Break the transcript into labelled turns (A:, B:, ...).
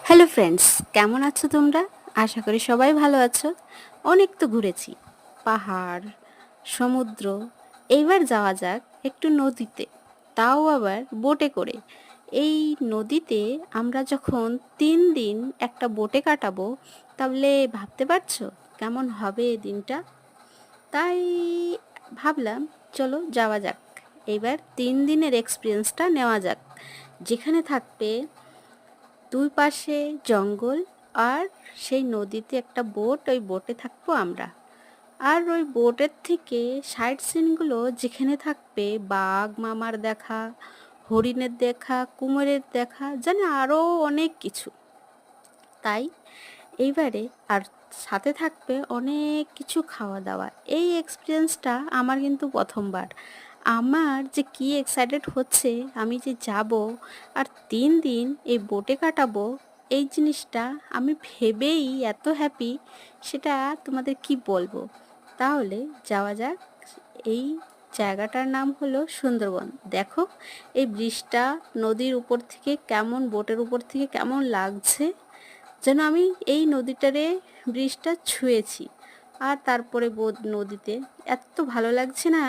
A: Hello friends, কেমন আছো তোমরা? আশা করি সবাই ভালো আছো। অনেক তো ঘুরেছি, পাহাড়, সমুদ্র। এইবার যাওয়া যাক একটু নদীতে, তাও আবার বোটে করে। এই নদীতে আমরা যখন 3 দিন একটা বোটে কাটাবো, তাহলে ভাবতে পারছো কেমন হবে এই দিনটা? তাই ভাবলাম চলো যাওয়া যাক। এইবার 3 দিনের এক্সপিরিয়েন্সটা নেওয়া যাক, যেখানে থাকবে দুই পাশে জঙ্গল আর সেই নদীতে একটা বোট, ওই বোটে থাকবো আমরা। আর ওই বোটের থেকে সাইড সিনগুলো যেখানে থাকবে বাঘ মামার দেখা, হরিণের দেখা, কুমিরের দেখা, জানে আরও অনেক কিছু। তাই এইবারে আর সাথে থাকবে অনেক কিছু খাওয়া দাওয়া। এই এক্সপিরিয়েন্সটা আমার কিন্তু প্রথমবার। আমার যে কি এক্সাইটেড হচ্ছে, আমি যে যাব আর 3 দিন এই বোটে কাটাবো, এই জিনিসটা আমি ভেবেই এত হ্যাপি, সেটা তোমাদের কি বলবো। তাহলে যাওয়া যাক। এই জায়গাটার নাম হলো সুন্দরবন। দেখো এই ব্রিজটা নদীর উপর থেকে কেমন, বোটের উপর থেকে কেমন লাগছে, যেন আমি এই নদীটারে, ব্রিজটা ছুঁয়েছি। আর তারপরে নদীতে এত ভালো লাগছে না,